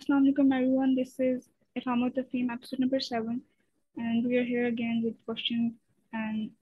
Assalamu alaikum everyone. This is Ifama Tafim, episode number 7, and we are here again with questions and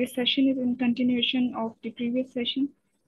this session is in continuation of the previous session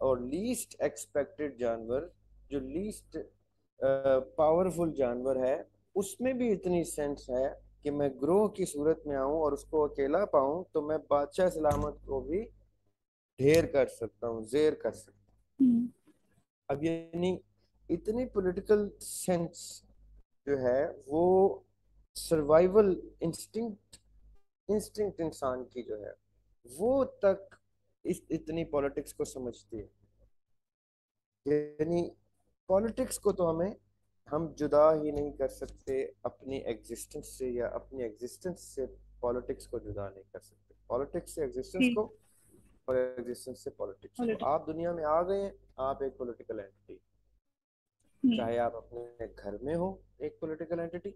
اور list expected جانور جو list powerful جانور ہے اس میں بھی اتنی sense ہے کہ میں گروہ کی صورت میں آؤں اور اس کو اکیلا پاؤں تو میں بادشاہ سلامت کو بھی ڈھیر کر سکتا ہوں، زیر کر سکتا ہوں۔ اب یعنی اتنی پولیٹیکل سینس جو ہے وہ سروائیول انسٹنکٹ انسان کی جو ہے وہ تک اتنی پالیٹکس کو سمجھتی ہے۔ یعنی پالیٹکس کو تو ہم جدا ہی نہیں کر سکتے اپنی ایگزسٹنس سے، یا اپنی ایگزسٹنس سے پالیٹکس کو جدا نہیں کر سکتے، پالیٹکس سے ایگزسٹنس کو اور ایگزسٹنس سے پالیٹکس کو۔ آپ دنیا میں آ گئے ہیں، آپ ایک پولیٹیکل اینٹی، چاہے آپ اپنے گھر میں ہو ایک پولیٹیکل اینٹی،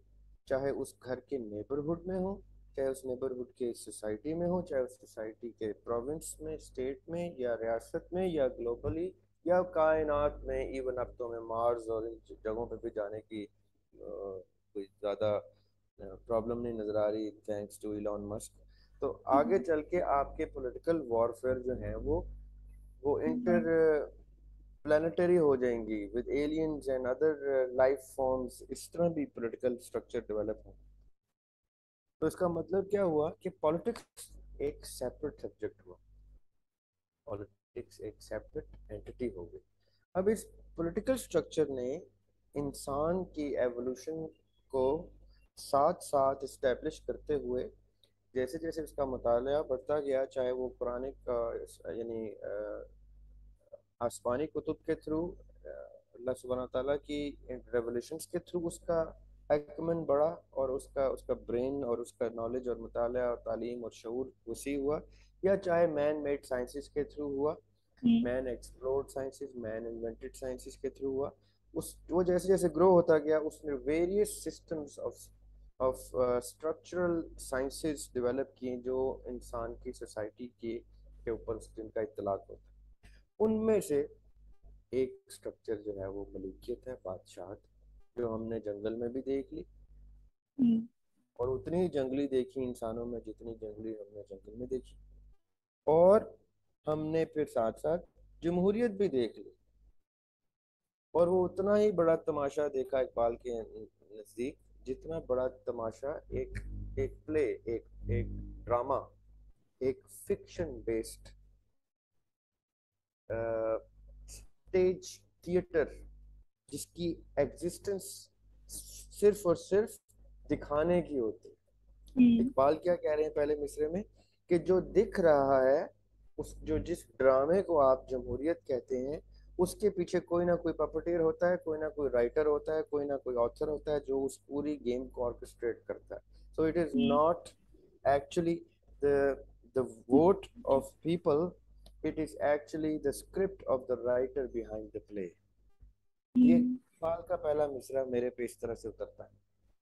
چاہے اس گھر کے نیبرہڈ میں ہو، چاہے اس نیبرہڈ کے سوسائٹی میں ہو، چاہے اس سوسائٹی کے پروونس میں، اسٹیٹ میں، یا ریاست میں، یا گلوبلی، یا کائنات میں، ایون اب تو ہمیں مارز اور ان جگہوں پہ بھی جانے کی کوئی زیادہ پرابلم نہیں نظر آ رہی تھینکس ٹو ایلان مسک۔ تو آگے چل کے آپ کے پولیٹیکل وارفیئر جو ہیں وہ انٹر پلانیٹری ہو جائیں گی with aliens and other life forms, اس طرح بھی پولیٹیکل اسٹرکچر ڈیولپ ہوں۔ تو اس کا مطلب کیا ہوا کہ پالیٹکس ایک سیپریٹ سبجیکٹ ہوا، پالیٹکس ایک سیپریٹ اینٹی ہو گئی۔ اب اس پولیٹیکل اسٹرکچر نے انسان کی ایوولوشن کو ساتھ ساتھ اسٹیبلش کرتے ہوئے جیسے جیسے اس کا مطالعہ بڑھتا گیا، چاہے وہ قرآن کا یعنی آسمانی کتب کے تھرو، اللہ سبحانہ تعالیٰ کی ریولیشنز کے تھرو اس کا ایکمن بڑھا، اور اس کا برین اور اس کا نالج اور مطالعہ اور تعلیم اور شعور وسیع ہوا، یا چاہے مین میڈ سائنسز کے تھرو ہوا، مین ایکسپلورڈ سائنسز، مین انوینٹڈ سائنسز کے تھرو ہوا، وہ جیسے جیسے گرو ہوتا گیا اس نے various systems of structural sciences develop کیے جو انسان کی سوسائٹی کے اوپر جن کا اطلاق ہوتا ہے۔ ان میں سے ایک اسٹرکچر جو ہے وہ ملوکیت ہے، بادشاہت، جو ہم نے جنگل میں بھی دیکھ لی، اور اتنی جنگلی دیکھی انسانوں میں جتنی جنگلی ہم نے جنگل میں دیکھی، اور ہم نے پھر ساتھ ساتھ جمہوریت بھی دیکھ لی، اور وہ اتنا ہی بڑا تماشا دیکھا اقبال کے نزدیک جتنا بڑا تماشا ایک پلے، ایک ڈرامہ، ایک فکشن بیسڈ اسٹیج تھیٹر جس کی ایگزسٹنس صرف اور صرف دکھانے کی ہوتی ہے۔ اقبال کیا کہہ رہے ہیں پہلے مصرے میں کہ جو دکھ رہا ہے، جس ڈرامے کو آپ جمہوریت کہتے ہیں، اس کے پیچھے کوئی نہ کوئی پپٹیر ہوتا ہے، کوئی نہ کوئی رائٹر ہوتا ہے، کوئی نہ کوئی آتھر ہوتا ہے جو اس پوری گیم کو آرکسٹریٹ کرتا ہے۔ So it is not actually the vote of people, it is actually the script of the writer behind the play۔ یہ اقبال کا پہلا مصرع میرے پہ اس طرح سے اترتا ہے،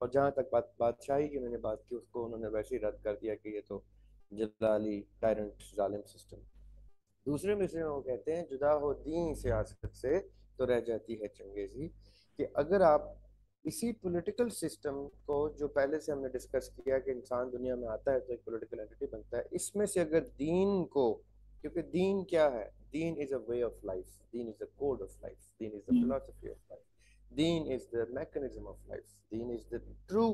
اور جہاں تک بادشاہی کی میں نے بات کی، اس کو انہوں نے ویسے ہی رد کر دیا کہ یہ تو جلالی ٹائرنٹ ظالم سسٹم۔ دوسرے مصرے میں وہ کہتے ہیں جدا ہو دین سیاست سے تو رہ جاتی ہے چنگیزی، کہ اگر آپ اسی پولیٹیکل سسٹم کو جو پہلے سے ہم نے ڈسکس کیا کہ انسان دنیا میں آتا ہے تو ایک پولیٹیکل اینٹی بنتا ہے، اس میں سے اگر دین کو، کیونکہ دین کیا ہے؟ دین is a way of life, دین is a code of life, دین is a philosophy of life, دین is the mechanism of life, دین is the true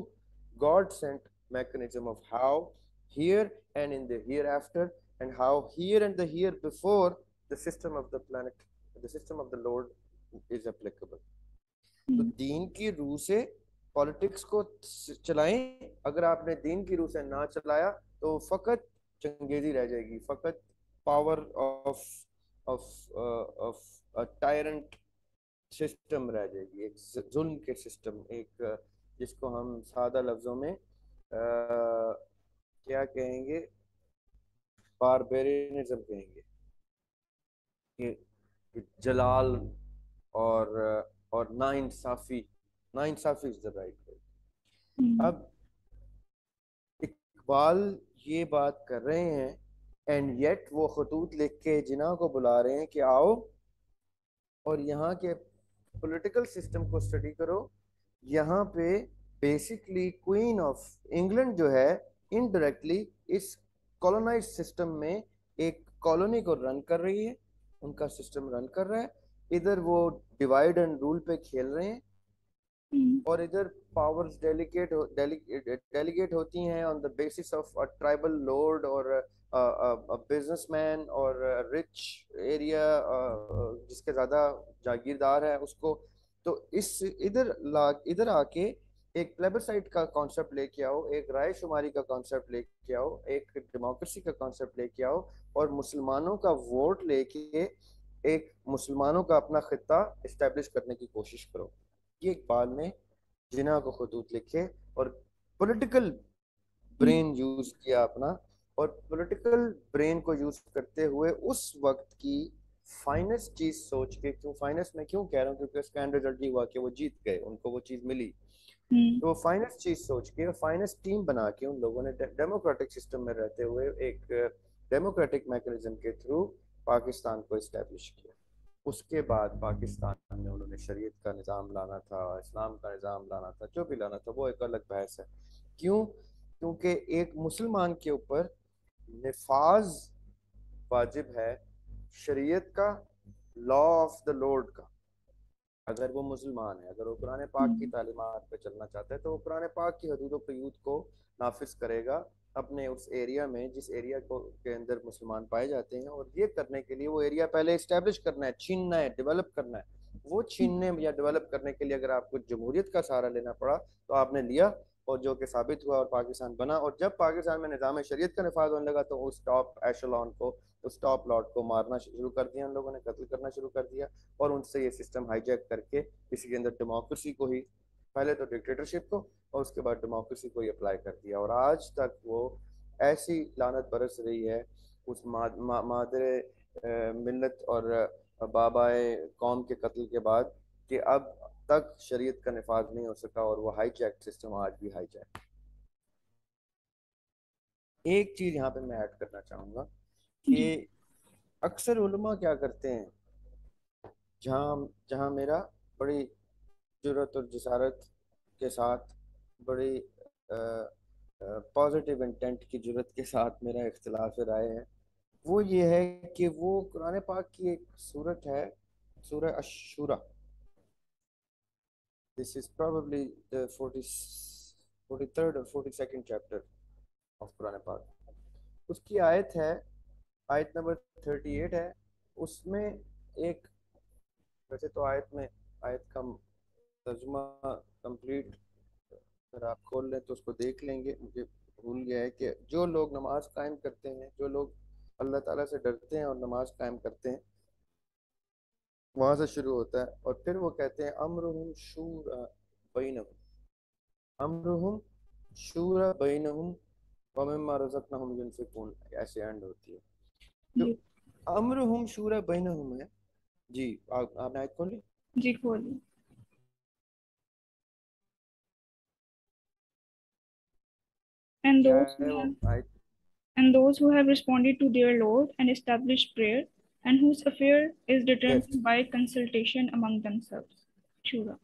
God sent mechanism of how here and in the hereafter, and how here and the here before the system of the planet, the system of the Lord is applicable۔ تو دین کی روح سے politics کو چلائیں، اگر آپ نے دین کی روح سے نہ چلایا تو فقط چنگیزی رہ جائے گی، فقط پاور آف ٹائرنٹ سسٹم رہ جائے گی، ایک ظلم کے سسٹم، ایک جس کو ہم سادہ لفظوں میں کیا کہیں گے، باربیرینزم کہیں گے، کہ جلال اور ناانصافی از دا رائٹ وے۔ اب اقبال یہ بات کر رہے ہیں اینڈ یٹ وہ خطوط لکھ کے جناح کو بلا رہے ہیں کہ آؤ اور یہاں کے پولیٹیکل سسٹم کو اسٹڈی کرو۔ یہاں پہ بیسکلی کوئین آف انگلینڈ جو ہے انڈائریکٹلی اس کولونائز سسٹم میں ایک کالونی کو رن کر رہی ہے، ان کا سسٹم رن کر رہا ہے، ادھر وہ ڈیوائڈ اینڈ رول پہ کھیل رہے ہیں، اور ادھر پاورز ڈیلیگیٹ ہوتی ہیں on the basis of tribal lord اور بزنس مین اور رچ ایریا، جس کے زیادہ جاگیردار ہے اس کو. تو اس ادھر آ کے ایک پلیبسائٹ کا کانسیپٹ لے کے آؤ، ایک رائے شماری کا کانسیپٹ لے کے آؤ، ایک ڈیموکریسی کا کانسیپٹ لے کے آؤ، اور مسلمانوں کا ووٹ لے کے ایک مسلمانوں کا اپنا خطہ اسٹیبلش کرنے کی کوشش کرو. یہ اقبال نے جناح کو خطوط لکھے اور پولیٹیکل برین یوز کیا اپنا، اور پولیٹیکل برین کو یوز کرتے ہوئے اس وقت کی فائنسٹ چیز سوچ کے، کیوں فائنسٹ میں کیوں کہہ رہا ہوں، کیونکہ اس کا اینڈ رزلٹ یہ ہوا کہ وہ جیت گئے، ان کو وہ چیز ملی. تو وہ فائنسٹ چیز سوچ کے اور فائنسٹ ٹیم بنا کے ان لوگوں نے ڈیموکریٹک سسٹم میں رہتے ہوئے ایک ڈیموکریٹک میکنزم کے تھرو پاکستان کو اسٹیبلش کیا. اس کے بعد پاکستان میں انہوں نے شریعت کا نظام لانا تھا، اسلام کا نظام لانا تھا، جو بھی لانا تھا وہ ایک الگ بحث ہے. کیوں؟ کیونکہ ایک مسلمان کے اوپر نفاذ واجب ہے شریعت کا، لا آف دا لارڈ کا. اگر وہ مسلمان ہے، اگر وہ قرآن پاک کی تعلیمات پہ چلنا چاہتا ہے تو وہ قرآن پاک کی حدود و قیود کو نافذ کرے گا اپنے اس ایریا میں، جس ایریا کو کے اندر مسلمان پائے جاتے ہیں. اور یہ کرنے کے لیے وہ ایریا پہلے اسٹیبلش کرنا ہے، چھیننا ہے، ڈیولپ کرنا ہے. وہ چھیننے یا ڈیولپ کرنے کے لیے اگر آپ کو جمہوریت کا سہارا لینا پڑا تو آپ نے لیا، اور جو کہ ثابت ہوا اور پاکستان بنا. اور جب پاکستان میں نظام شریعت کا نفاذ ہونے لگا تو اس ٹاپ ایشلون کو، اس ٹاپ لاٹ کو مارنا شروع کر دیا ان لوگوں نے، قتل کرنا شروع کر دیا، اور ان سے یہ سسٹم ہائی جیک کر کے اسی کے اندر ڈیموکریسی کو ہی، پہلے تو ڈکٹیٹرشپ کو اور اس کے بعد ڈیموکریسی کو ہی اپلائی کر دیا. اور آج تک وہ ایسی لعنت برس رہی ہے اس مادر ملت اور بابائے قوم کے قتل کے بعد، کہ اب تک شریعت کا نفاذ نہیں ہو سکا، اور وہ ہائی جیک سسٹم آج بھی ہائی جیک. ایک چیز یہاں پہ میں ایڈ کرنا چاہوں گا کہ اکثر علماء کیا کرتے ہیں، جہاں جہاں میرا بڑی جرت اور جسارت کے ساتھ، بڑی پازیٹیو انٹینٹ کی جرت کے ساتھ میرا اختلاف رائے ہے، وہ یہ ہے کہ وہ قرآن پاک کی ایک صورت ہے، سورہ الشورى. This is probably the 43rd or 42nd chapter of قرآن پاک. اس کی آیت ہے، آیت نمبر 38 ہے. اس میں ایک، ویسے تو آیت کا ترجمہ کمپلیٹ اگر آپ کھول لیں تو اس کو دیکھ لیں گے، مجھے بھول گیا ہے، کہ جو لوگ نماز قائم کرتے ہیں، جو لوگ اللہ تعالیٰ سے ڈرتے ہیں اور نماز قائم کرتے ہیں، وہاں سے شروع ہوتا ہے. اور پھر وہ کہتے ہیں امرہم شورا بینہم، امرہم شورا بینہم ومما رزقناہم ینفقون، ایسے اینڈ ہوتی ہے. تو امرہم شورا بینہم ہے. جی آپ نے آیت کھولی؟ جی کھولی. And کیا those ہے who وہ have آیت؟ and those who have responded to their Lord and established prayer, and whose affair is yes. determined by consultation among themselves. Shura.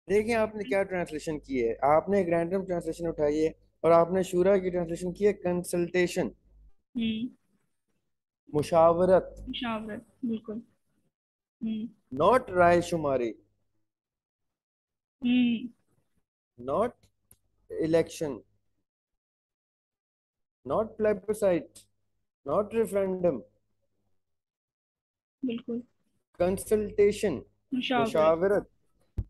دیکھیں آپ نے کیا ٹرانسلیشن کی ہے، آپ نے ایک رینڈم ٹرانسلیشن اٹھائی ہے اور آپ نے شورا کی ٹرانسلیشن کی ہے کنسلٹیشن، مشاورت، مشاورت، بالکل. ناٹ رائے شماری، not election, not plebiscite, not referendum, بالکل. کنسلٹیشن، مشاورت. مشاورت.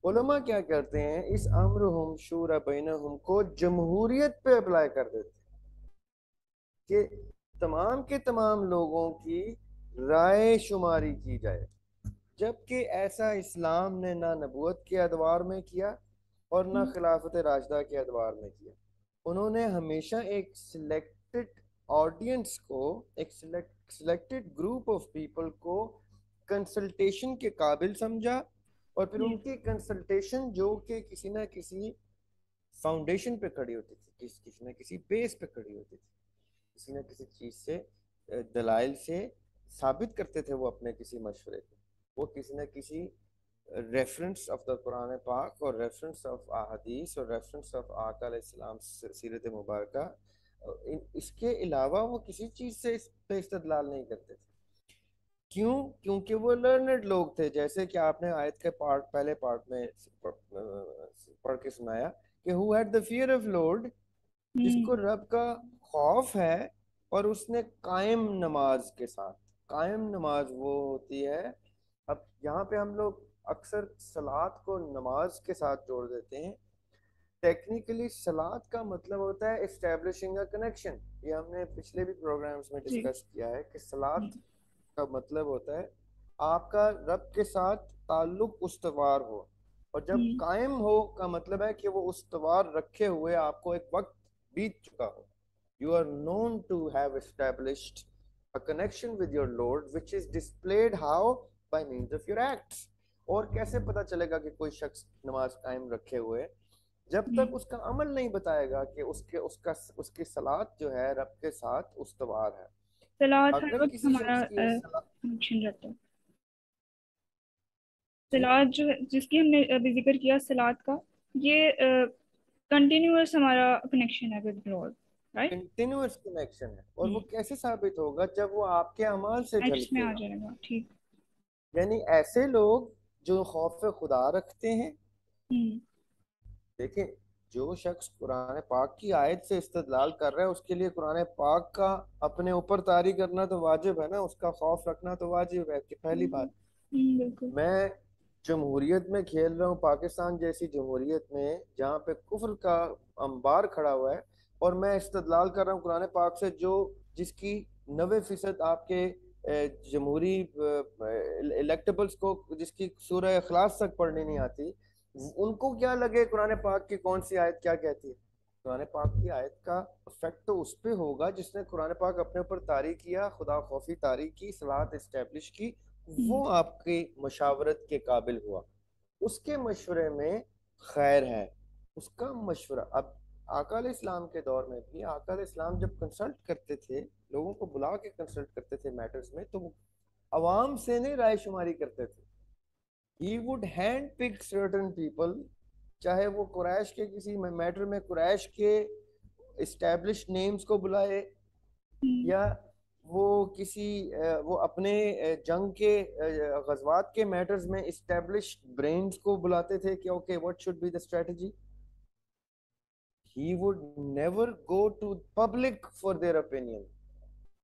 علماء کیا کرتے ہیں، اس امرہم شورا بینہم کو جمہوریت پہ اپلائی کر دیتے کہ تمام کے تمام لوگوں کی رائے شماری کی جائے، جبکہ ایسا اسلام نے نہ نبوت کے ادوار میں کیا اور نہ خلافت راشدہ کے ادوار میں کیا. انہوں نے ہمیشہ ایک سلیکٹڈ آڈینس کو، ایک سلیکٹڈ گروپ آف پیپل کو کنسلٹیشن کے قابل سمجھا، اور پھر ان کی کنسلٹیشن جو کہ کسی نہ کسی فاؤنڈیشن پہ کھڑی ہوتی تھی، کسی نہ کسی بیس پہ کھڑی ہوتی تھی، کسی نہ کسی چیز سے، دلائل سے ثابت کرتے تھے وہ اپنے کسی مشورے کو. وہ کسی نہ کسی ریفرنس آف دا قرآن پاک اور ریفرنس آف احادیث اور ریفرنس آف آقا علیہ السلام سیرت مبارکہ، اس کے علاوہ وہ کسی چیز سے اس پہ استدلال نہیں کرتے تھے. کیوں؟ کیونکہ وہ لرنڈ لوگ تھے، جیسے کہ آپ نے آیت کے پہلے پارٹ میں پڑھ کے سنایا کہ who had the fear of Lord، جس ہوں کو رب کا خوف ہے، اور اس نے قائم نماز کے ساتھ، قائم نماز وہ ہوتی ہے. اب یہاں پہ ہم لوگ اکثر صلات کو نماز کے ساتھ جوڑ دیتے ہیں. ٹیکنیکلی صلات کا مطلب ہوتا ہے اسٹیبلشنگ اے کنیکشن. یہ ہم نے پچھلے بھی پروگرامز میں جی ڈسکس کیا ہے کہ صلات ہوں کا مطلب ہوتا ہے آپ کا رب کے ساتھ تعلق استوار ہو، اور جب ہوں قائم ہو کا مطلب ہے کہ وہ استوار رکھے ہوئے آپ کو ایک وقت بیت چکا ہو. You are known to have established a connection with your Lord which is displayed how by means of your acts. اور کیسے پتا چلے گا کہ کوئی شخص نماز قائم رکھے ہوئے؟ جب ہوں تک اس کا عمل نہیں بتائے گا کہ اس کی صلات جو ہے رب کے ساتھ استوار ہے. سلاد ہر اگر وقت کسی ہمارا شخص کی صلات، کنیکشن رہتا ہے. جی سلاد جو جس کی ہم نے ابھی ذکر کیا سلاد کا، یہ کنٹینیوس ہمارا کنیکشن ہے with God, right? Continuous connection ہے، اور وہ کیسے ثابت ہوگا؟ جب وہ آپ کے اعمال سے ایکٹس میں جھلکے آ گا. جائے گا. ٹھیک. یعنی ایسے لوگ جو خوف خدا رکھتے ہیں، ہوں دیکھیں جو شخص قرآن پاک کی آیت سے استدلال کر رہا ہے اس کے لیے قرآن پاک کا اپنے اوپر طاری کرنا تو واجب ہے نا، اس کا خوف رکھنا تو واجب ہے. کہ پہلی بات، بالکل. میں جمہوریت میں کھیل رہا ہوں، پاکستان جیسی جمہوریت میں جہاں پہ کفر کا انبار کھڑا ہوا ہے، اور میں استدلال کر رہا ہوں قرآن پاک سے جس کی 90% آپ کے جمہوری الیکٹیبلز کو جس کی سورہ اخلاص تک پڑھنی نہیں آتی، ان کو کیا لگے قرآن پاک کی کون سی آیت کیا کہتی ہے؟ قرآن پاک کی آیت کا افیکٹ تو اس پہ ہوگا جس نے قرآن پاک اپنے اوپر طاری کیا، خدا خوفی طاری کی، صلات اسٹیبلش کی، وہ آپ کی مشاورت کے قابل ہوا. اس کے مشورے میں خیر ہے، اس کا مشورہ. اب آقا علیہ السلام کے دور میں بھی آقا علیہ السلام جب کنسلٹ کرتے تھے، لوگوں کو بلا کے کنسلٹ کرتے تھے میٹرز میں، تو وہ عوام سے نہیں رائے شماری کرتے تھے. He would hand pick certain people، چاہے وہ قریش کے کسی میٹر میں قریش کے اسٹیبلش نیمز کو بلائے، یا وہ کسی وہ اپنے جنگ کے غزوات کے میٹرز میں اسٹیبلش برینز کو بلاتے تھے کہ okay what should be the strategy. He would never go to public for their opinion.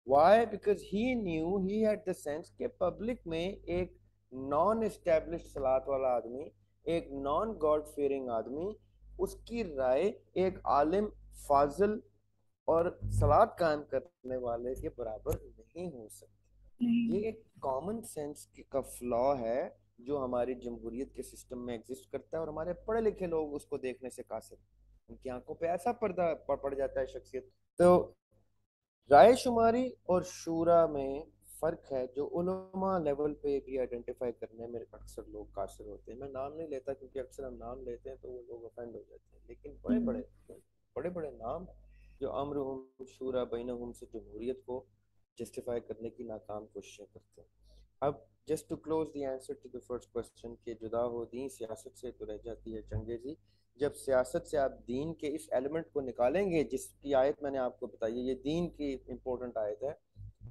Why? Because he knew, he had the sense کہ پبلک میں ایک نان اسٹیبلشڈ صلات والا آدمی، ایک نان گاڈ فیئرنگ آدمی، اس کی رائے ایک عالم فاضل اور صلات قائم کرنے والے کے برابر نہیں ہو سکتی. یہ ایک کامن سینس کا فلا ہے جو ہماری جمہوریت کے سسٹم میں ایگزسٹ کرتا ہے، اور ہمارے پڑھے لکھے لوگ اس کو دیکھنے سے قاصر، ان کی آنکھوں پہ ایسا پردہ پڑ جاتا ہے شخصیت. تو رائے شماری اور شورا میں فرق ہے جو علماء لیول پہ بھی آئیڈینٹیفائی کرنے میں اکثر لوگ قاصر ہوتے ہیں. میں نام نہیں لیتا کیونکہ اکثر ہم نام لیتے ہیں تو وہ لوگ افینڈ ہو جاتے ہیں، لیکن بڑے بڑے نام جو امرہم شورا بینہم سے جمہوریت کو جسٹیفائی کرنے کی ناکام کوششیں کرتے ہیں. اب just to close the answer to the first question کہ جدا ہو دین سیاست سے تو رہ جاتی ہے چنگیزی. جب سیاست سے آپ دین کے اس ایلیمنٹ کو نکالیں گے جس کی آیت میں نے آپ کو بتائی ہے، یہ دین کی امپورٹنٹ آیت ہے،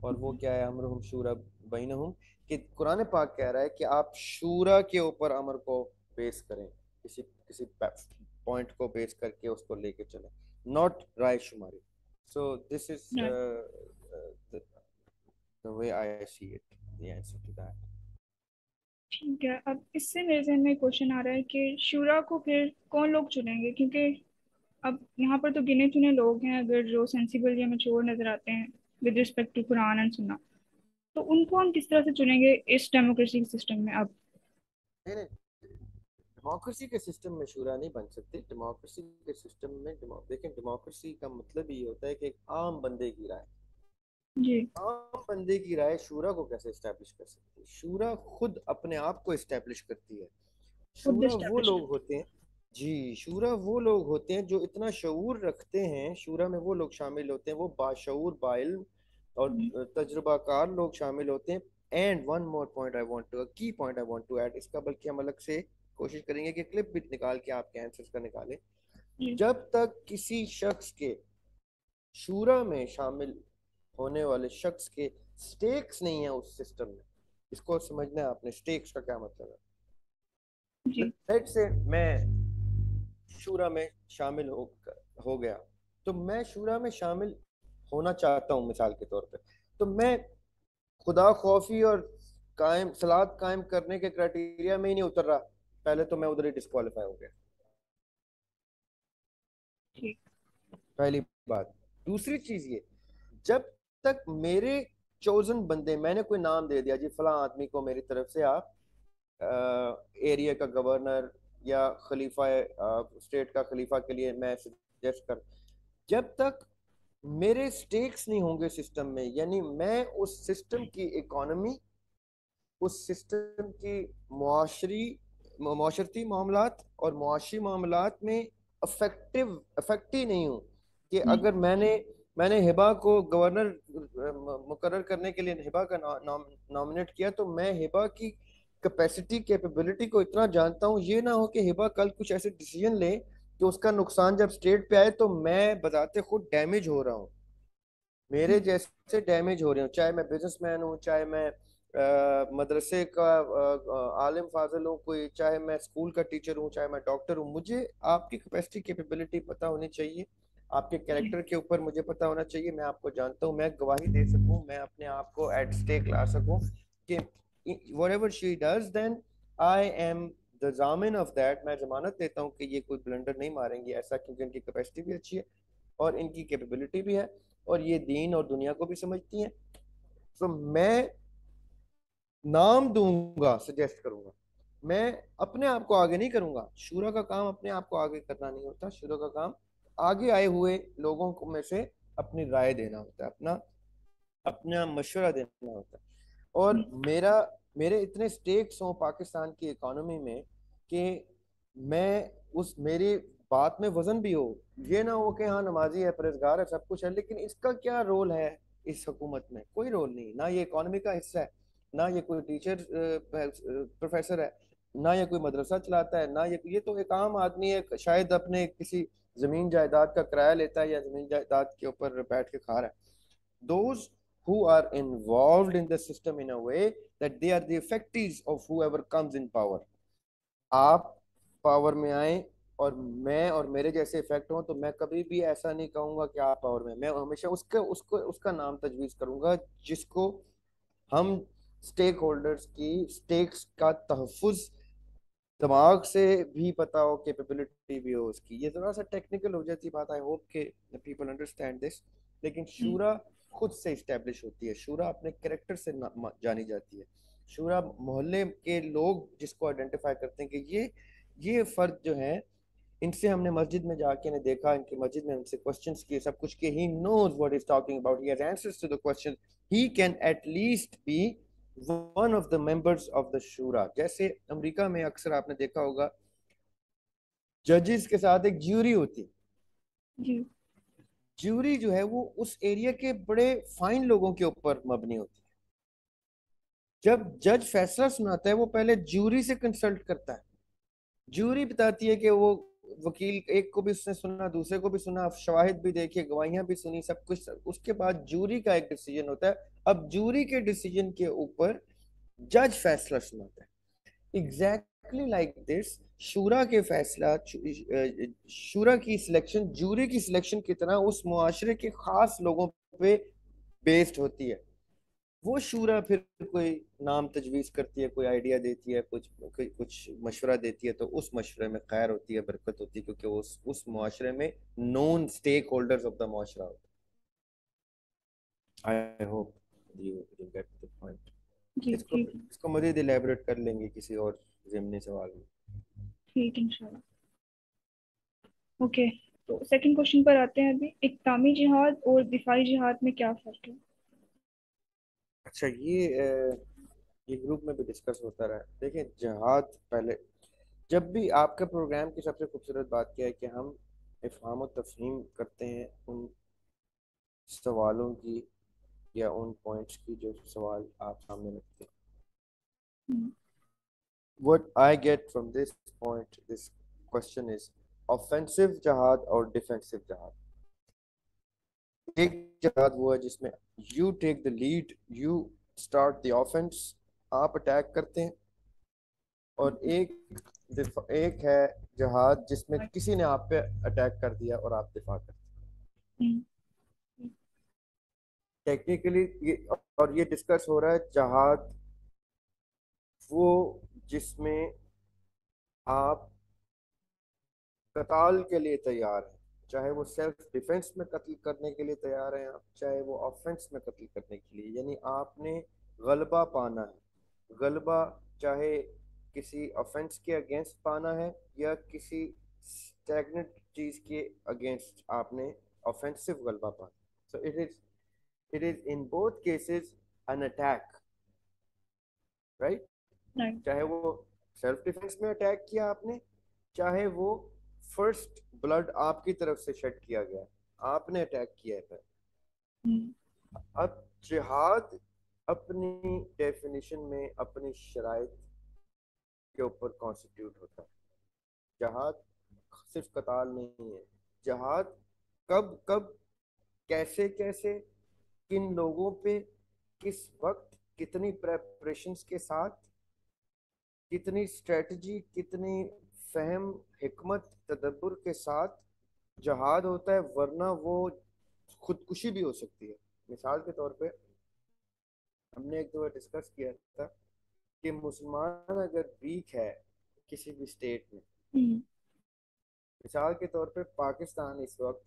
اور وہ کیا ہے؟ امرہم شورا بینہم، کہ قرآن پاک کہہ رہا ہے کہ آپ شورا کے اوپر امر کو بیس کریں، کسی پوائنٹ کو بیس کر کے اس کو لے کے چلیں، ناٹ رائے شماری. سو دس از the way I see it, the answer to that. ٹھیک ہے. اب اس سے میرے ذہن میں کوشچن آ رہا ہے کہ شورا کو پھر کون لوگ چنیں گے؟ کیونکہ اب یہاں پر تو گنے چنے لوگ ہیں اگر جو سینسیبل یا میچور نظر آتے ہیں ود رسپیکٹ ٹو قرآن اینڈ سننا، تو ان کو ہم کس طرح سے چنیں گے اس ڈیموکریسی سسٹم میں؟ اب ڈیموکریسی کے سسٹم میں شورا نہیں بن سکتے. ڈیموکریسی کے سسٹم میں دیکھیں، ڈیموکریسی کا مطلب یہ ہوتا ہے کہ ایک عام بندے کی رائے، جی عام بندے کی رائے شورا کو کیسے اسٹیبلش کر سکتی ہے؟ شورا خود اپنے آپ کو اسٹیبلش کرتی ہے. خود شورا وہ اسٹیبلش لوگ کرتی ہوتے ہیں، جی شورا وہ لوگ ہوتے ہیں جو اتنا شعور رکھتے ہیں. شورا میں وہ لوگ شامل ہوتے ہیں، وہ باشعور باعلم اور ہے. تجربہ کار لوگ شامل ہوتے ہیں. And one more point I want to key point I want to add, اس کا بلکہ ہم الگ سے کوشش کریں گے کہ کلپ بھی نکال کے آپ کے آنسرز کا نکالیں. جی جب تک کسی شخص کے شورا میں شامل ہونے والے شخص کے سٹیکس نہیں ہیں اس سسٹم میں، اس کو سمجھنا ہے آپ نے اسٹیکس کا کیا مطلب ہے. جی لیٹ سے میں شورا میں شامل ہو گیا, تو میں شورا میں شامل ہونا چاہتا ہوں مثال کے طور پہ, تو میں خدا خوفی اور صلاحت قائم کرنے کے کرائٹیریا میں ہی نہیں اتر رہا, پہلے تو میں ادھر ہی ڈسکوالیفائی ہو گیا, ٹھیک. پہلی بات. دوسری چیز یہ, جب تک میرے چوزن بندے, میں نے کوئی نام دے دیا جی فلاں آدمی کو میری طرف سے آپ ایریا کا گورنر یا خلیفہ اسٹیٹ کا خلیفہ کے لیے میں سجیسٹ کر, جب تک میرے سٹیکس نہیں ہوں گے سسٹم میں, یعنی میں اس سسٹم کی اکانومی, اس سسٹم کی معاشرتی معاملات اور معاشی معاملات میں افیکٹو نہیں ہوں, کہ اگر میں نے ہبا کو گورنر مقرر کرنے کے لیے ہبا کا نامنیٹ کیا, تو میں ہبا کی کیپیسٹی کیپیبلٹی کو اتنا جانتا ہوں, یہ نہ ہو کہ ہبا کل کچھ ایسے ڈیسیجن لے کہ اس کا نقصان جب اسٹیٹ پہ آئے تو میں بذات خود ڈیمیج ہو رہا ہوں, میرے جیسے ڈیمیج ہو رہے ہوں, چاہے میں بزنس مین ہوں, چاہے میں مدرسے کا عالم فاضل ہوں کوئی, چاہے میں اسکول کا ٹیچر ہوں, چاہے میں ڈاکٹر ہوں, مجھے آپ کی کیپیسٹی کیپیبلٹی پتہ ہونی چاہیے, آپ کے کیریکٹر کے اوپر مجھے پتہ ہونا چاہیے, میں آپ کو جانتا ہوں, میں گواہی دے سکوں, میں اپنے آپ کو ایٹ اسٹیک لا سکوں کہ whatever she does then I am the ضامن of that, میں ضمانت دیتا ہوں کہ یہ کوئی بلنڈر نہیں ماریں گی ایسا, کیونکہ ان کی کیپیسٹی بھی اچھی ہے اور ان کی کیپیبلٹی بھی ہے اور یہ دین اور دنیا کو بھی سمجھتی ہیں. تو میں نام دوں گا, سجیسٹ کروں گا, میں اپنے آپ کو آگے نہیں کروں گا. شورا کا کام اپنے آپ کو آگے کرنا نہیں ہوتا, شورا کا کام آگے آئے ہوئے لوگوں کو میں سے اپنی رائے دینا ہوتا ہے, اپنا مشورہ دینا ہوتا ہے. اور میرے اتنے سٹیکس ہوں پاکستان کی اکانومی میں کہ میں میری بات میں وزن بھی ہو, یہ نہ ہو کہ ہاں نمازی ہے, پرہیزگار ہے, سب کچھ ہے, لیکن اس کا کیا رول ہے اس حکومت میں؟ کوئی رول نہیں, نہ یہ اکانومی کا حصہ ہے, نہ یہ کوئی ٹیچر پروفیسر ہے, نہ یہ کوئی مدرسہ چلاتا ہے, نہ یہ تو ایک عام آدمی ہے, شاید اپنے کسی زمین جائیداد کا کرایہ لیتا ہے یا زمین جائیداد کے اوپر بیٹھ کے کھا رہا ہے. Those who are involved in the system in a way that they are the effectees of whoever comes in power. آپ پاور میں آئیں اور میں اور میرے جیسے افیکٹ ہوں, تو میں کبھی بھی ایسا نہیں کہوں گا کہ آپ پاور میں ہمیشہ اس کا نام تجویز کروں گا جس کو ہم سٹیک ہولڈرز کی سٹیکس کا تحفظ دماغ سے بھی پتا ہو, کیپیبلٹی بھی ہو اس کی. یہ ذرا سا ٹیکنیکل ہو جاتی بات, آئی ہوپ کہ پیپل انڈرسٹینڈ دس, لیکن شورا خود سے اسٹیبلش ہوتی ہے, شورا اپنے کریکٹر سے جانی جاتی ہے. شورا محلے کے لوگ جس کو آئیڈینٹیفائی کرتے ہیں کہ یہ فرد جو ہے, ان سے ہم نے مسجد میں جا کے دیکھا, ان کی مسجد میں ان سے کوسچنز کیے, سب کچھ کیے, he knows what he's talking about, he has answers to the question, he can at least be one of the members of the shura. جیسے امریکہ میں اکثر آپ نے دیکھا ہوگا ججز کے ساتھ ایک جیوری ہوتی ہے, جیوری جو ہے وہ اس ایریا کے بڑے فائن لوگوں کے اوپر مبنی ہوتی ہے. جب جج فیصلہ سناتا ہے وہ پہلے جیوری سے کنسلٹ کرتا ہے, جیوری بتاتی ہے کہ وہ وکیل ایک کو بھی اس نے سنا, دوسرے کو بھی سنا, شواہد بھی دیکھے, گواہیاں بھی سنی, سب کچھ, اس کے بعد جیوری کا ایک ڈیسیجن ہوتا ہے. اب جیوری کے ڈیسیجن کے اوپر جج فیصلہ سناتا ہے. ایگزیکٹلی لائک دس, شورا کے فیصلہ, شورا کی سلیکشن جوری کی سلیکشن کی طرح اس معاشرے کے خاص لوگوں پہ بیسڈ ہوتی ہے. وہ شورا پھر کوئی نام تجویز کرتی ہے, کوئی آئیڈیا دیتی ہے, کچھ مشورہ دیتی ہے, تو اس مشورے میں خیر ہوتی ہے, برکت ہوتی ہے, کیونکہ اس معاشرے میں نون سٹیک ہولڈرز آف دا معاشرہ ہوتا ہے. I hope you get the point. اس کو مزید الیبریٹ کر لیں گے کسی اور ضمنی سوال میں. ٹھیک انشاءاللہ. اوکے, تو سیکنڈ کوشچن پر آتے ہیں. ابھی اقدامی جہاد اور دفاعی جہاد میں کیا فرق ہے؟ اچھا, یہ گروپ میں بھی ڈسکس ہوتا رہا. دیکھیں, جہاد پہلے, جب بھی آپ کے پروگرام کی سب سے خوبصورت بات کیا ہے کہ ہم افہام و تفہیم کرتے ہیں ان سوالوں کی یا ان پوائنٹس کی جو سوال آپ سامنے رکھتے ہیں. What I get from this point, this question is offensive جہاد اور defensive جہاد. ایک جہاد وہ ہے جس میں you take the lead, you start the offense آپ اٹیک کرتے ہیں، اور ایک ہے جہاد جس میں کسی نے آپ پہ اٹیک کر دیا اور آپ دفاع کرتے ہیں. ٹیکنیکلی اور یہ ڈسکس ہو رہا ہے جہاد وہ جس میں آپ قتال کے لیے تیار ہیں، چاہے وہ سیلف ڈیفenس میں قتل کرنے کے لیے تیار ہیں آپ، چاہے وہ آفینس میں قتل کرنے کے لیے، یعنی آپ نے غلبہ پانا ہے. غلبہ چاہے کسی آفینس کے اگینسٹ پانا ہے یا کسی اسٹیگنٹ چیز کے اگینسٹ آپ نے آفینسو غلبہ پانا. سو it is in both cases an attack, right? چاہے وہ سیلف ڈیفenس میں اٹیک کیا آپ نے، چاہے وہ فرسٹ بلڈ آپ کی طرف سے شیڈ کیا گیا، آپ نے اٹیک کیا ہے. اب جہاد اپنی ڈیفینیشن میں اپنی شرائط کے اوپر کانسٹیٹیوٹ ہوتا ہے. جہاد صرف قتال نہیں ہے. جہاد کب کب کیسے کیسے کن لوگوں پہ کس وقت کتنی پریپریشنز کے ساتھ کتنی اسٹریٹجی کتنی فہم حکمت تدبر کے ساتھ جہاد ہوتا ہے، ورنہ وہ خودکشی بھی ہو سکتی ہے. مثال کے طور پہ ہم نے ایک دو بار ڈسکس کیا تھا کہ مسلمان اگر ویک ہے کسی بھی اسٹیٹ میں، مثال کے طور پہ پاکستان اس وقت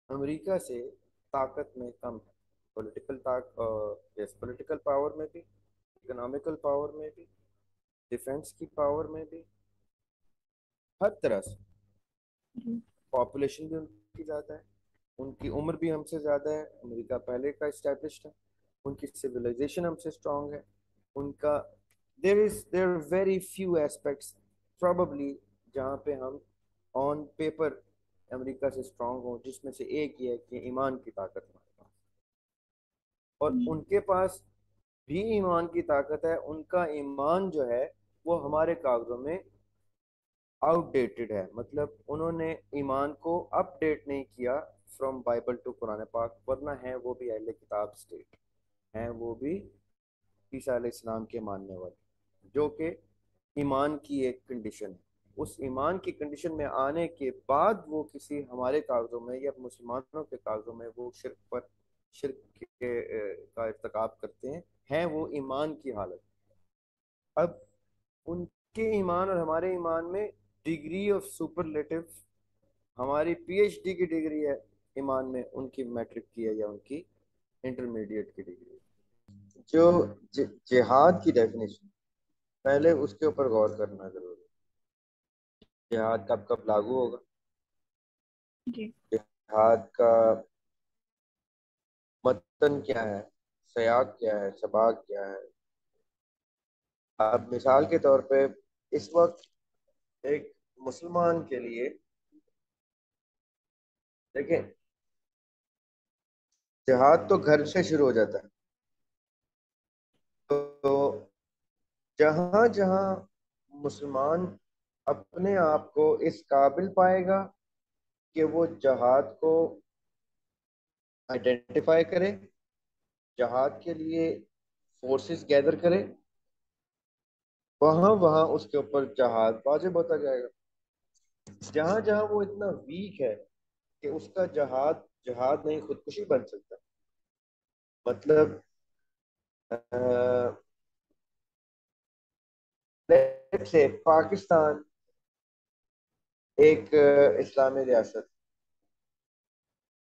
امریکہ سے طاقت میں کم ہے، پولیٹیکل پاور میں بھی، اکنامیکل پاور میں بھی، ڈیفنس کی پاور میں بھی، ہر طرح سے. پاپولیشن بھی ان کی زیادہ ہے، ان کی عمر بھی ہم سے زیادہ ہے، امریکہ پہلے کا اسٹیبلشڈ ہے، ان کی سویلائزیشن ہم سے اسٹرانگ ہے، ان کا there are very few aspects probably جہاں پہ ہم آن پیپر امریکہ سے اسٹرانگ ہوں، جس میں سے ایک یہ ہے کہ ایمان کی طاقت ہمارے پاس، اور ان کے پاس بھی ایمان کی طاقت ہے. ان کا ایمان جو ہے وہ ہمارے کاغذوں میں آؤٹ ڈیٹڈ ہے، مطلب انہوں نے ایمان کو اپ ڈیٹ نہیں کیا فرام بائبل ٹو قرآن پاک، ورنہ ہیں وہ بھی اہل کتاب اسٹیٹ ہیں، وہ بھی عیسیٰ علیہ السلام کے ماننے والے، جو کہ ایمان کی ایک کنڈیشن ہے. اس ایمان کی کنڈیشن میں آنے کے بعد وہ کسی ہمارے کاغذوں میں یا مسلمانوں کے کاغذوں میں وہ شرک کا ارتکاب کرتے ہیں وہ ایمان کی حالت. اب ان کے ایمان اور ہمارے ایمان میں ڈگری آف سپرلیٹو، ہماری پی ایچ ڈی کی ڈگری ہے ایمان میں، ان کی میٹرک کی ہے یا ان کی انٹرمیڈیٹ کی ڈگری ہے. جو جہاد کی ڈیفینیشن پہلے اس کے اوپر غور کرنا ضروری ہے. جہاد کب کب لاگو ہوگا، جہاد کا متن کیا ہے، سیاق کیا ہے، سباق کیا ہے. اب مثال کے طور پہ اس وقت ایک مسلمان کے لیے دیکھیں، جہاد تو گھر سے شروع ہو جاتا ہے. تو جہاں جہاں مسلمان اپنے آپ کو اس قابل پائے گا کہ وہ جہاد کو آئیڈینٹیفائی کرے، جہاد کے لیے فورسز گیدر کرے، وہاں وہاں اس کے اوپر جہاد واجب ہوتا جائے گا. جہاں جہاں وہ اتنا ویک ہے کہ اس کا جہاد نہیں خودکشی بن سکتا، مطلب سے پاکستان ایک اسلامی ریاست،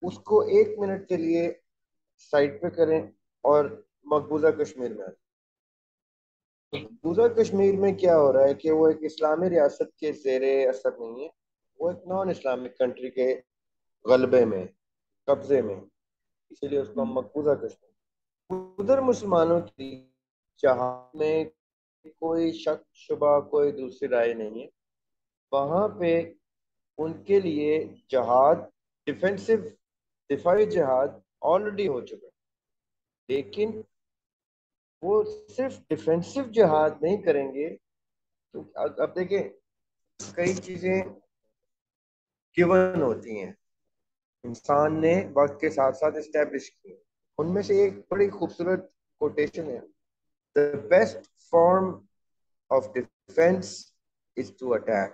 اس کو 1 منٹ کے لیے سائٹ پہ کریں اور مقبوضہ کشمیر میں مقبوضہ کشمیر میں کیا ہو رہا ہے کہ وہ ایک اسلامی ریاست کے زیر اثر نہیں ہے، وہ ایک نان اسلامک کنٹری کے غلبے میں، قبضے میں، اسی لیے اس کو ہم مقبوضہ کشمیر. ادھر مسلمانوں کی جہاد میں کوئی شک شبہ کوئی دوسری رائے نہیں ہے، وہاں پہ ان کے لیے جہاد دفاعی جہاد آلریڈی ہو چکا ہے. لیکن وہ صرف ڈیفینسو جہاد نہیں کریں گے. تو اب دیکھیں کئی چیزیں گیون ہوتی ہیں انسان نے وقت کے ساتھ ساتھ اسٹیبلش کی، ان میں سے ایک بڑی خوبصورت کوٹیشن ہے: The best form of defense is to attack.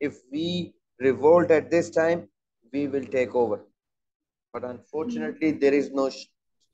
if we revolt at this time we will take over, but unfortunately there is no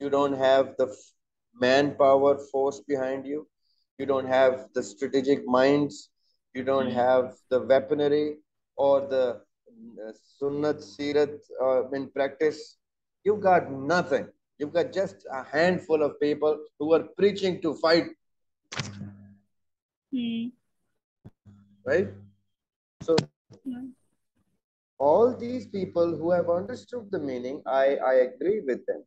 You don't have the manpower force behind you. you don't have the strategic minds, you don't have the weaponry or the sunnat sirat in practice. You've got nothing. You've got just a handful of people who are preaching to fight, right? So all these people who have understood the meaning, I agree with them.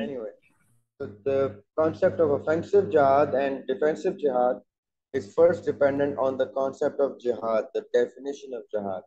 Anyway, so the concept of offensive jihad and defensive jihad is first dependent on the concept of jihad, the definition of jihad.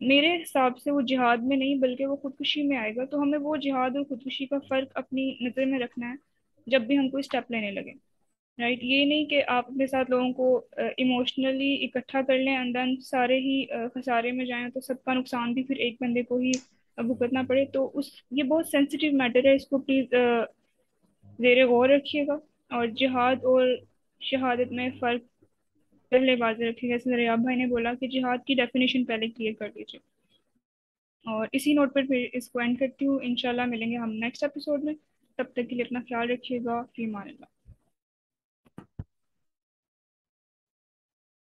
میرے حساب سے وہ جہاد میں نہیں بلکہ وہ خودکشی میں آئے گا. تو ہمیں وہ جہاد اور خودکشی کا فرق اپنی نظر میں رکھنا ہے جب بھی ہم کوئی اسٹیپ لینے لگیں. رائٹ, یہ نہیں کہ آپ اپنے ساتھ لوگوں کو ایموشنلی اکٹھا کر لیں اینڈ دین سارے ہی خسارے میں جائیں تو سب کا نقصان بھی پھر ایک بندے کو ہی بھگتنا پڑے. تو یہ بہت سینسیٹیو میٹر ہے, اس کو پلیز زیر غور رکھیے گا. اور جہاد اور شہادت میں فرق پہلے واضح رکھیے گا. جیسے ریاب بھائی نے بولا کہ جہاد کی ڈیفینیشن پہلے کلیئر کر دیجیے. اور اسی نوٹ پر پھر اس کو اینڈ کرتی ہوں. انشاءاللہ ملیں گے ہم نیکسٹ ایپیسوڈ میں. تب تک کے لیے اپنا خیال رکھیے گا. فی امان اللہ.